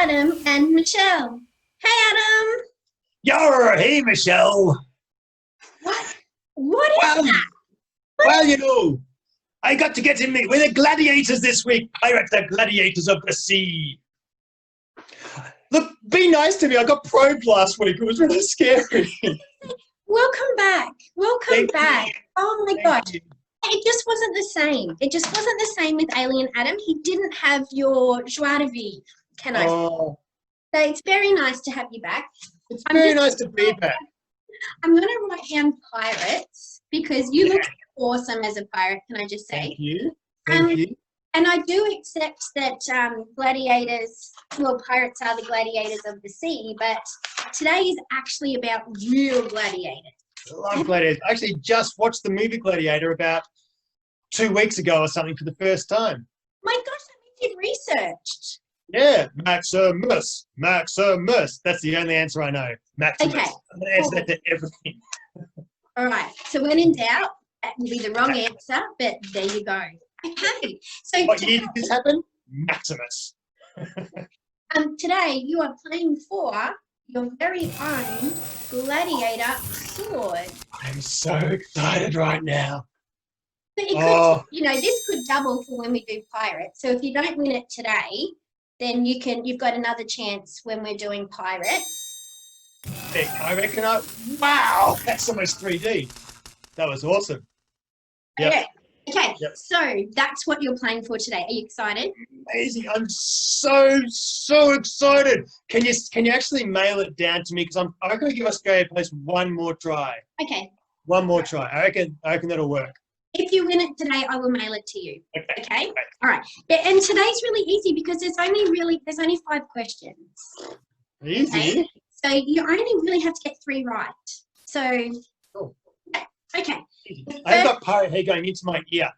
Adam and Michelle. Hey, Adam. Hey, Michelle. What? What is Well, that? I got to get in with the Gladiators this week. Pirates, the Gladiators of the Sea. Look, be nice to me. I got probed last week. It was really scary. Welcome back. Welcome Thank back. you. Oh my Thank gosh. you. It just wasn't the same. It just wasn't the same with Alien Adam. He didn't have your joie de vivre, can I say? Oh, So it's very nice to have you back. it's very nice to be back. I'm going to write down pirates because you look awesome as a pirate, can I just say? Thank you. Thank you. And I do accept that gladiators, well, pirates are the gladiators of the sea, but today is actually about real gladiators. I love Gladiators. I actually just watched the movie Gladiator about 2 weeks ago or something for the first time. My gosh, that means you've researched. Yeah, Maximus. Maximus. That's the only answer I know. Maximus. Okay. I'm going to answer that to everything. All right. So when in doubt, that will be the wrong answer, but there you go. Okay. So What year did this happen? Maximus. today you are playing for your very own gladiator sword. I'm so excited right now. But it could, this could double for when we do pirates. So if you don't win it today, then you've got another chance when we're doing pirates. I reckon wow, that's almost 3D. That was awesome. Yep. Okay, Yep. So that's what you're playing for today. Are you excited? Amazing. I'm so excited. Can you actually mail it down to me? Because I'm going to give Australia Post one more try. Okay. One more try. I reckon that'll work. If you win it today, I will mail it to you. Okay. Okay? All right. And today's really easy because there's only 5 questions. Easy. Okay? So you only really have to get 3 right. So, cool. Okay. I've got pirate hair going into my ear.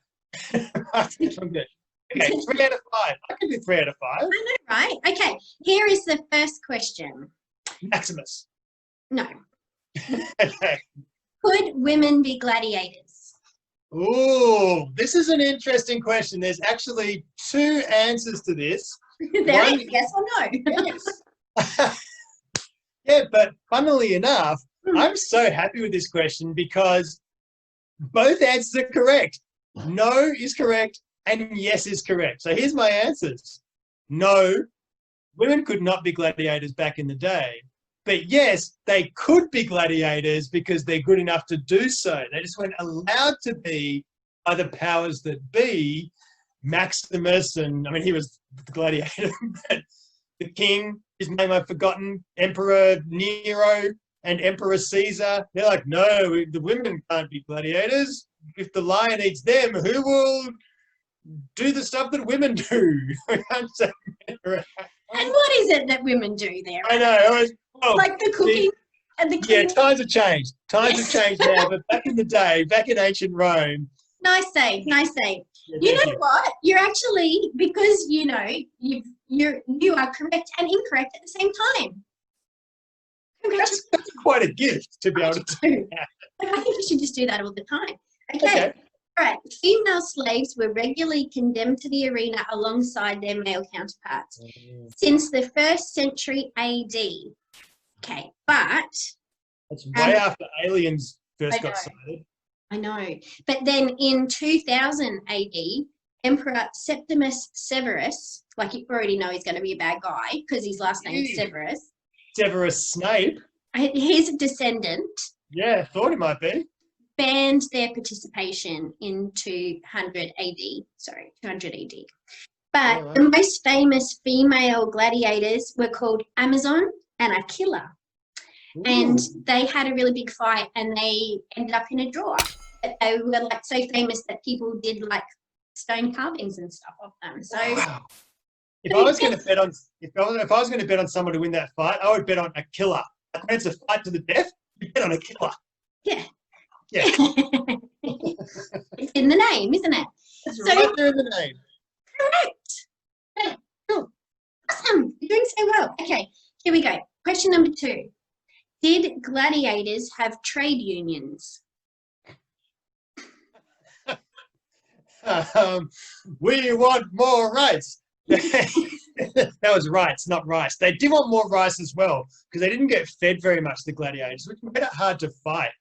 I'm good. Okay, 3 out of 5. I can do 3 out of 5. I know, right? Okay. Here is the first question. Maximus. No. Okay. Could women be gladiators? Ooh, this is an interesting question. There's actually 2 answers to this. There is, yes or no? Yes. Yeah, but funnily enough, I'm so happy with this question because both answers are correct. No is correct and yes is correct. So here's my answers. No, women could not be gladiators back in the day. But yes, they could be gladiators because they're good enough to do so. They just weren't allowed to be by the powers that be. Maximus, and I mean, he was the gladiator, but the king, his name I've forgotten, Emperor Nero and Emperor Caesar, they're like, no, the women can't be gladiators. If the lion eats them, who will do the stuff that women do? And what is it that women do there? I know. Well, like the cooking and the cleaning. Yeah, times have changed. Times have changed now, but back in the day, back in ancient Rome. Nice save, nice save. Yeah, you know what? You're actually, because you are correct and incorrect at the same time. That's quite a gift to be able to do that. I think you should just do that all the time. Okay. All right. Female slaves were regularly condemned to the arena alongside their male counterparts since the 1st century AD. Okay, but that's way after aliens first got started. I know. But then in 2000 AD, Emperor Septimus Severus, like you already know he's going to be a bad guy because his last name is Severus. Severus Snape. His descendant. Yeah, thought he might be. Banned their participation in 200 AD. Sorry, 200 AD. But the most famous female gladiators were called Amazon and Aquila. Ooh. And they had a really big fight and they ended up in a draw. But they were like so famous that people did like stone carvings and stuff of them. So if I was going to bet on someone to win that fight, I would bet on Aquila. Like when it's a fight to the death, you bet on Aquila. Yeah. Yeah. It's in the name, isn't it? It's right there in the name. Correct. Yeah, cool. Awesome. You're doing so well. Okay, here we go. Question number 2. Did gladiators have trade unions? We want more rights. That was rice, not rice. They did want more rice as well because they didn't get fed very much, the gladiators, which made it hard to fight.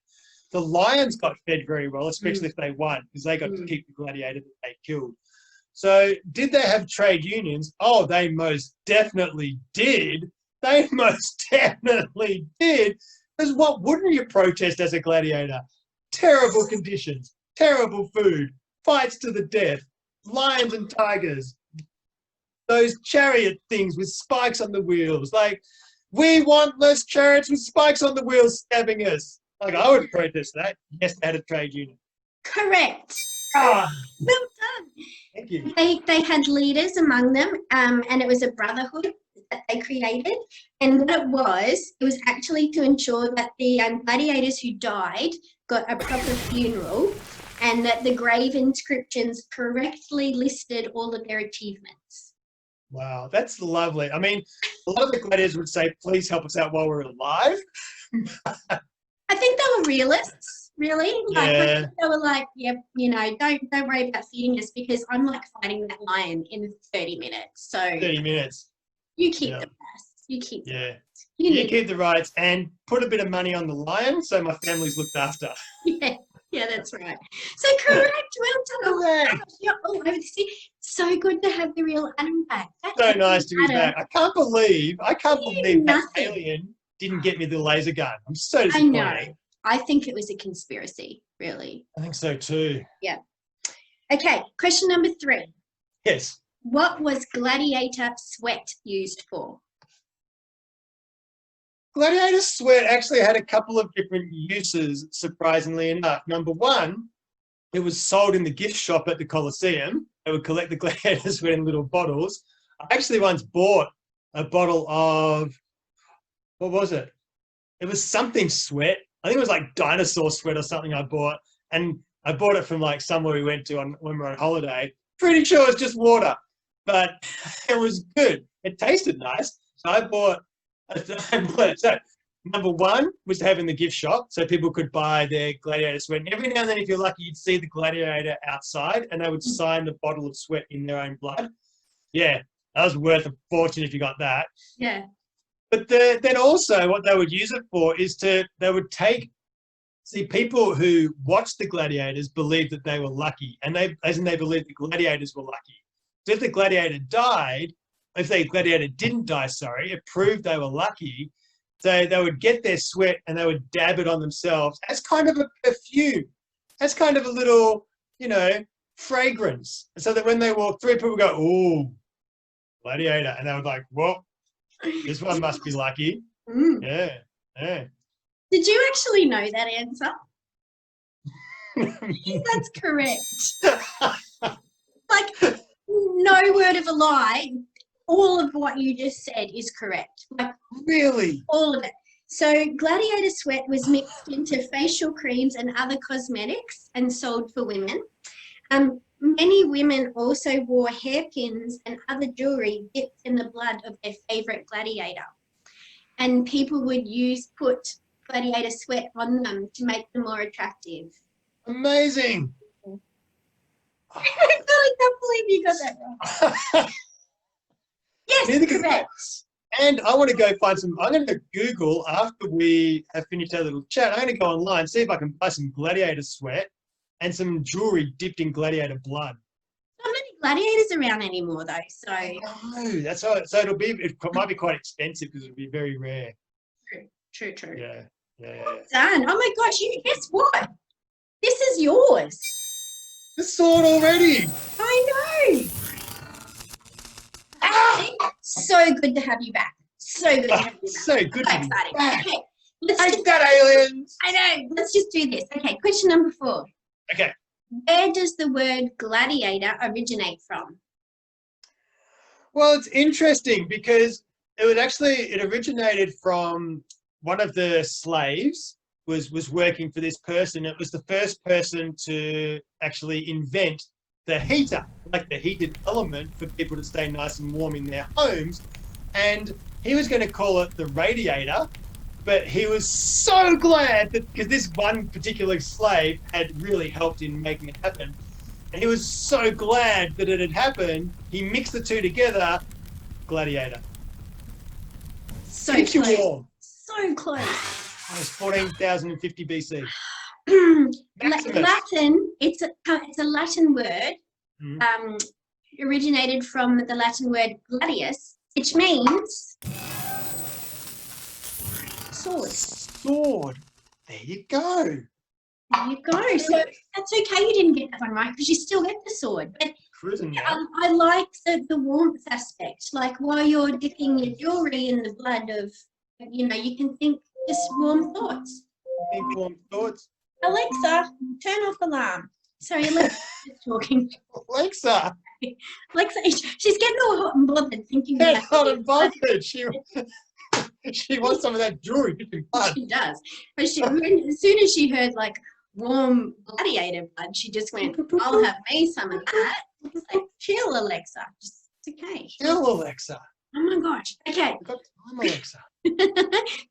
The lions got fed very well, especially if they won, because they got to keep the gladiator that they killed. So did they have trade unions? Oh, they most definitely did. They most definitely did. Because what wouldn't you protest as a gladiator? Terrible conditions, terrible food, fights to the death, lions and tigers, those chariot things with spikes on the wheels. Like, we want less chariots with spikes on the wheels stabbing us. Like, I would protest that. Yes, they had a trade union. Correct. Ah, Well done. thank you. They had leaders among them, and it was a brotherhood that they created. And what it was actually to ensure that the gladiators who died got a proper funeral, and that the grave inscriptions correctly listed all of their achievements. Wow, that's lovely. I mean, a lot of the gladiators would say, please help us out while we're alive. I think they were realists, really. Like, Yeah. they were like, yep, you know, don't worry about feeding us because I'm like fighting that lion in 30 minutes. So 30 minutes. you keep Yeah. the rest. You keep the Yeah. rest. You keep the rights and put a bit of money on the lion so my family's looked after. Yeah, that's right. So correct. Well done. Correct. You're all over this. So good to have the real Adam back. So nice to be Adam. back. I can't believe that Nothing. alien didn't get me the laser gun. I'm so I disappointed. know. I think it was a conspiracy, really. I think so too. Okay, question number 3. Yes. What was gladiator sweat used for? Gladiator sweat actually had a couple of different uses, surprisingly enough. Number one, it was sold in the gift shop at the Colosseum. They would collect the gladiator sweat in little bottles. I actually once bought a bottle of, what was it? It was something sweat. I think it was like dinosaur sweat or something I bought. And I bought it from like somewhere we went to when we were on holiday. Pretty sure it's just water, but it was good. It tasted nice. So I bought. So number one was to have in the gift shop so people could buy their gladiator sweat. And every now and then, if you're lucky, you'd see the gladiator outside and they would sign the bottle of sweat in their own blood. Yeah, that was worth a fortune if you got that. Yeah. But then also what they would use it for is they would see, people who watched the gladiators believed that they were lucky, and they believed the gladiators were lucky. So if the gladiator didn't die, it proved they were lucky. So they would get their sweat and they would dab it on themselves as kind of a perfume, as kind of a little, fragrance. So that when they walk through, people go, "Ooh, gladiator," and they would like, "Well, this one must be lucky." Yeah. Did you actually know that answer? That's correct. Like, no word of a lie. All of what you just said is correct. Like, really? all of it. So gladiator sweat was mixed into facial creams and other cosmetics and sold for women. Many women also wore hairpins and other jewelry dipped in the blood of their favourite gladiator. And people would put gladiator sweat on them to make them more attractive. Amazing. I can't believe you got that wrong. Yes, correct. And I want to go find I'm going to Google after we have finished our little chat. I'm going to go online, see if I can buy some gladiator sweat and some jewelry dipped in gladiator blood. Not many gladiators around anymore, though. So no, that's all. So it might be quite expensive because it'll be very rare. True. Yeah. Done. Oh my gosh! Guess what? This is yours. The sword already. I know. So good to have you back. So good to have you back. So good to be back. Okay, Take that, aliens. I know. Let's just do this. Okay, question number 4. Okay. Where does the word gladiator originate from? Well, it's interesting because it originated from one of the slaves was working for this person. It was the first person to actually invent the heater, like the heated element for people to stay nice and warm in their homes. And he was going to call it the radiator, but he was so glad that because this one particular slave had really helped in making it happen. And he was so glad that it had happened, he mixed the two together. Gladiator. So Keeps you close. warm. So close. That was 14,050 BC. Maximus. Latin, it's a Latin word, Mhm. originated from the Latin word gladius, which means sword. Sword. There you go. There you go. So that's okay you didn't get that one right because you still get the sword. But Cruising now. I like the warmth aspect. Like while you're dipping your jewelry in the blood of, you know, you can think just warm thoughts. Think warm thoughts. Alexa, turn off alarm. Sorry, Alexa's talking. Alexa. Alexa, she's getting all hot and bothered thinking Get about hot and bothered. She wants some of that jewelry. she does. But as soon as she heard like warm gladiator blood, she just went, I'll have me some of that. It's like, chill, Alexa. Just, it's okay. Chill, Alexa. Oh my gosh. Okay. We've got time, Alexa.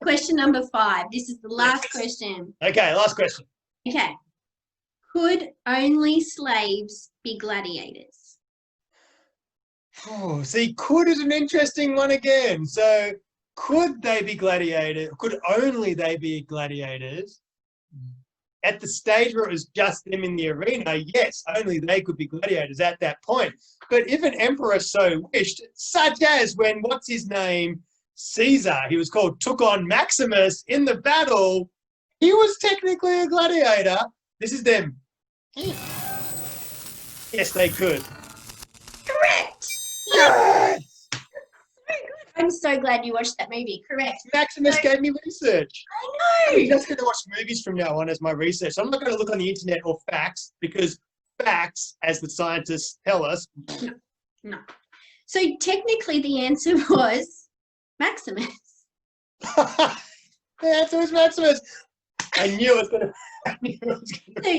Question number 5. This is the last question. Okay, last question. Okay. Could only slaves be gladiators? Oh, see, could is an interesting one again. So, could they be gladiators? Could only they be gladiators? At the stage where it was just them in the arena, yes, only they could be gladiators at that point. But if an emperor so wished, such as when, what's his name, Caesar, he was called, took on Maximus in the battle, he was technically a gladiator. This is them. Yes, they could. Correct. Yes! Very good. I'm so glad you watched that movie. Correct. Maximus gave me research. I I'm know. just going to watch movies from now on as my research. I'm not going to look on the internet or facts because facts, as the scientists tell us. No. So technically the answer was Maximus. The answer was Maximus. I knew it was going to. So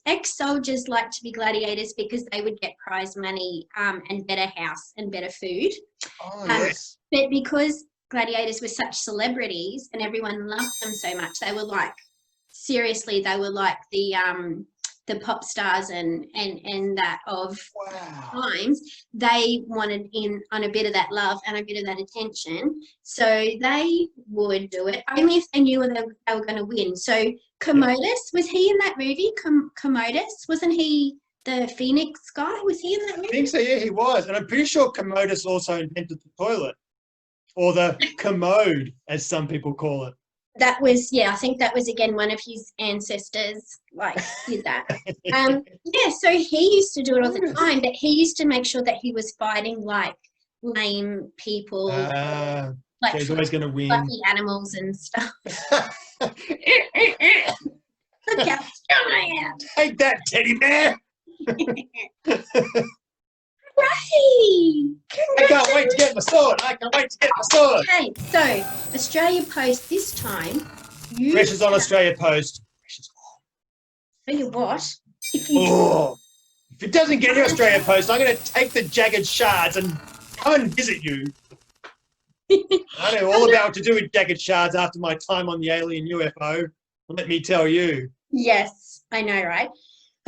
ex-soldiers like to be gladiators because they would get prize money and better house and better food. Oh, yes. But because gladiators were such celebrities and everyone loved them so much, they were like, seriously, they were like the pop stars and that of times. They wanted in on a bit of that love and a bit of that attention, so they would do it only if they knew they were going to win. So Commodus, was he in that movie? Commodus, wasn't he the Phoenix guy? Was he in that movie? I think so, yeah, he was. And I'm pretty sure Commodus also invented the toilet, or the commode, as some people call it. That was, yeah, I think that was, again, one of his ancestors, like, did that. Yeah, so he used to do it all the time, but he used to make sure that he was fighting, like, lame people, like, so he's always going to win. lucky animals and stuff. Look how strong I am. Take that, teddy bear. Right. I can't wait to get my sword. Okay, so Australia Post this time. Pressure's on Australia Post. Tell you what. If it doesn't get here, Australia Post, I'm going to take the jagged shards and come and visit you. I know all about what to do with jagged shards after my time on the alien UFO. Let me tell you. Yes, I know, right?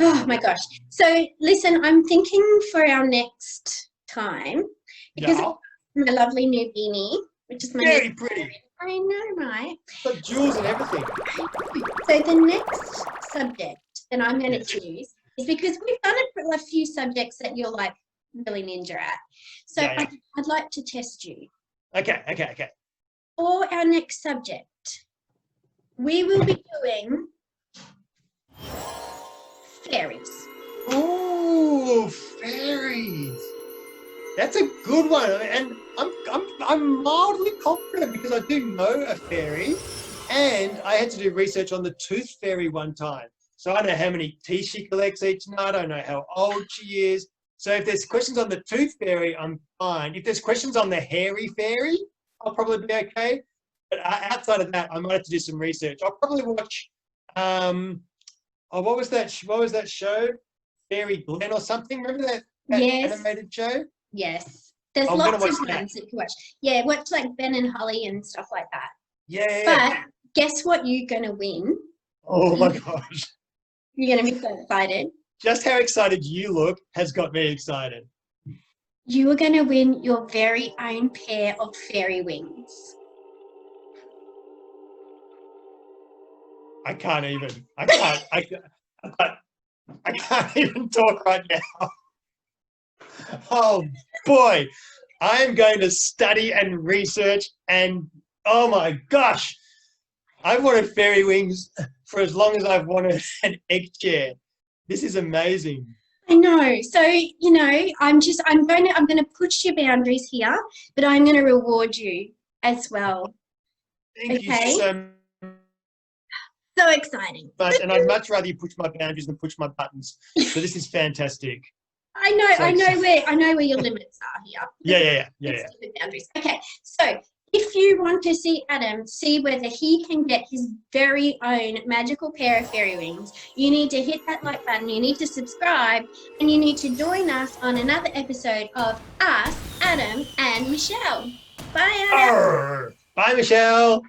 Oh my gosh. So listen, I'm thinking for our next time, because my lovely new beanie, which is my very pretty. I know, right? Got jewels and everything. So the next subject that I'm going to choose is because we've done a few subjects that you're like really ninja at. So I'd like to test you. Okay. For our next subject, we will be doing fairies. Ooh, fairies. That's a good one, and I'm mildly confident because I do know a fairy, and I had to do research on the tooth fairy one time. So I know how many teeth she collects each night. I know how old she is. So if there's questions on the tooth fairy, I'm fine. If there's questions on the hairy fairy, I'll probably be okay. But outside of that, I might have to do some research. I'll probably watch. What was that show? Fairy Glen or something? Remember that animated show? Yes. There's lots of ones that you watch. Yeah, watch like Ben and Holly and stuff like that. Yeah. But guess what you're going to win? Oh my gosh. You're going to be so excited. just how excited you look has got me excited. You are going to win your very own pair of fairy wings. I can't even talk right now. Oh boy, I am going to study and research, and oh my gosh, I've wanted fairy wings for as long as I've wanted an egg chair. This is amazing. I know. So, I'm going to push your boundaries here, but I'm going to reward you as well. Thank you so So exciting. much, and I'd much rather you push my boundaries than push my buttons. So this is fantastic. I know where your limits are here. Yeah. Boundaries. Okay, so if you want to see Adam see whether he can get his very own magical pair of fairy wings, you need to hit that like button, you need to subscribe, and you need to join us on another episode of Us, Adam, and Michelle. Bye, Adam. Bye, Michelle.